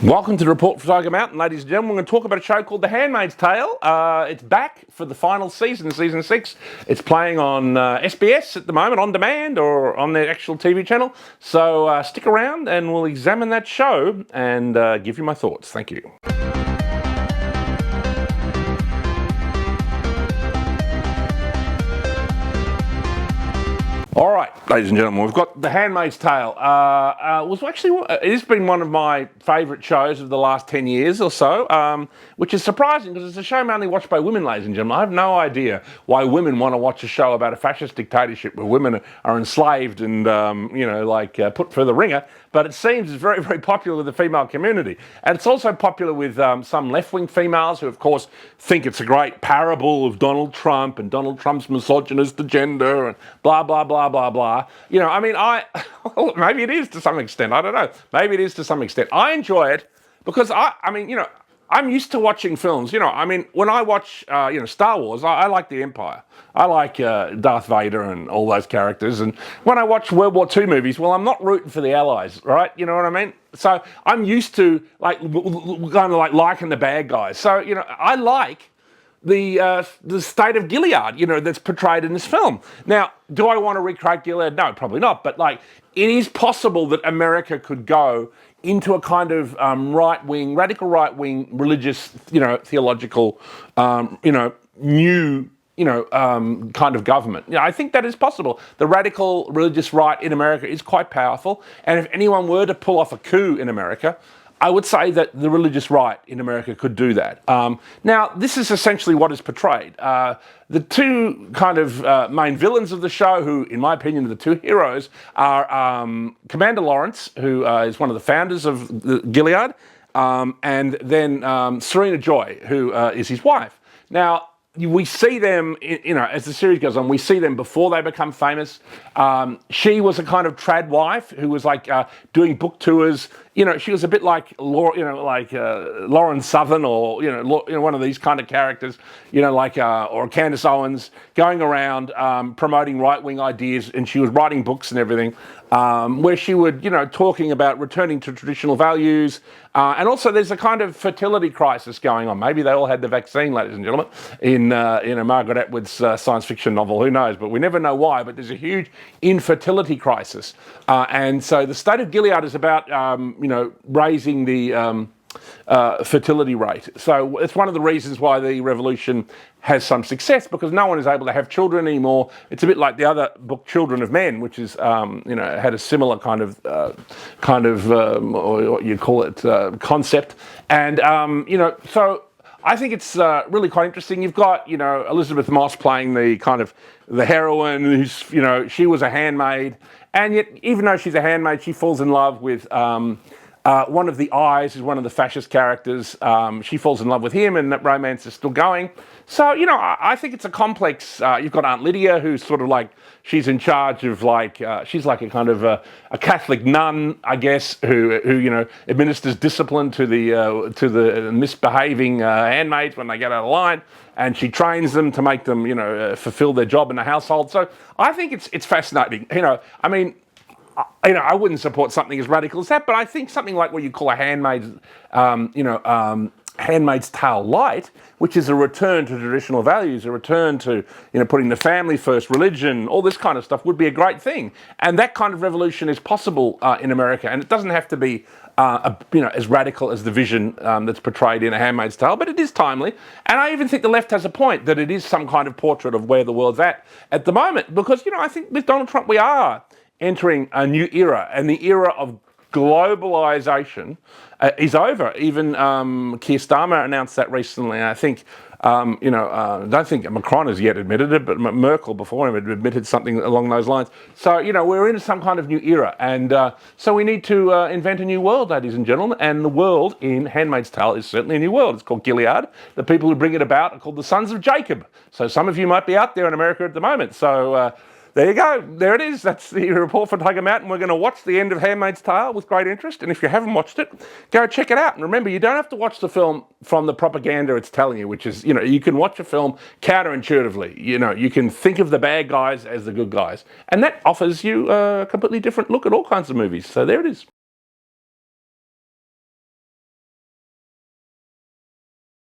Welcome to the Report from Tiger Mountain, ladies and gentlemen. We're going to talk about a show called The Handmaid's Tale. It's back for the final season, season 6. It's playing on SBS at the moment, on demand, or on their actual TV channel. So stick around and we'll examine that show and give you my thoughts. Thank you. All right, ladies and gentlemen, we've got The Handmaid's Tale. It has been one of my favourite shows of the last 10 years or so, which is surprising because it's a show mainly watched by women, ladies and gentlemen. I have no idea why women want to watch a show about a fascist dictatorship where women are enslaved and, put through the ringer. But it seems it's very, very popular with the female community. And it's also popular with some left-wing females who, of course, think it's a great parable of Donald Trump and Donald Trump's misogynist agenda and blah, blah, blah, blah, blah. You know, I mean, maybe it is to some extent. I don't know. Maybe it is to some extent. I enjoy it because, I'm used to watching films. When I watch, Star Wars, I like the Empire. I like Darth Vader and all those characters. And when I watch World War II movies, well, I'm not rooting for the Allies, right? You know what I mean? So I'm used to liking the bad guys. So, I like the state of Gilead, that's portrayed in this film. Now, do I want to recreate Gilead? No, probably not. But it is possible that America could go into a kind of radical right-wing, religious, theological, new, kind of government. I think that is possible. The radical religious right in America is quite powerful. And if anyone were to pull off a coup in America, I would say that the religious right in America could do that. Now, this is essentially what is portrayed. The two kind of main villains of the show, who, in my opinion, are the two heroes, are Commander Lawrence, who is one of the founders of Gilead, and then Serena Joy, who is his wife. Now, we see them, as the series goes on, we see them before they become famous. She was a kind of trad wife who was doing book tours. She was a bit like Lauren Southern or one of these kind of characters. Or Candace Owens, going around promoting right-wing ideas, and she was writing books and everything, where she would talking about returning to traditional values. And also, there's a kind of fertility crisis going on. Maybe they all had the vaccine, ladies and gentlemen, in Margaret Atwood's science fiction novel. Who knows? But we never know why. But there's a huge infertility crisis, and so the state of Gilead is about raising the fertility rate. So it's one of the reasons why the revolution has some success, because no one is able to have children anymore. It's a bit like the other book, Children of Men, which is had a similar kind of or what you call it, concept. And so I think it's really quite interesting. You've got Elizabeth Moss playing the heroine, who's she was a handmaid, and yet even though she's a handmaid, she falls in love with one of the eyes, is one of the fascist characters. She falls in love with him, and that romance is still going. So, I think it's a complex. You've got Aunt Lydia, who's sort of she's in charge of she's like a kind of a Catholic nun, I guess, who administers discipline to the misbehaving handmaids when they get out of line, and she trains them to make them fulfill their job in the household. So I think it's fascinating. I wouldn't support something as radical as that, but I think something like what you call a Handmaid's Tale light, which is a return to traditional values, a return to putting the family first, religion, all this kind of stuff, would be a great thing. And that kind of revolution is possible in America, and it doesn't have to be as radical as the vision that's portrayed in A Handmaid's Tale, but it is timely. And I even think the left has a point that it is some kind of portrait of where the world's at the moment, because I think with Donald Trump we are entering a new era, and the era of globalization is over. Even Keir Starmer announced that recently. I think, I don't think Macron has yet admitted it, but Merkel before him had admitted something along those lines. So, we're in some kind of new era, and so we need to invent a new world, ladies and gentlemen, and the world in Handmaid's Tale is certainly a new world. It's called Gilead. The people who bring it about are called the Sons of Jacob. So some of you might be out there in America at the moment. So there you go. There it is. That's the report for Tiger Mountain. We're going to watch the end of Handmaid's Tale with great interest. And if you haven't watched it, go check it out. And remember, you don't have to watch the film from the propaganda it's telling you, which is, you can watch a film counterintuitively. You can think of the bad guys as the good guys. And that offers you a completely different look at all kinds of movies. So there it is.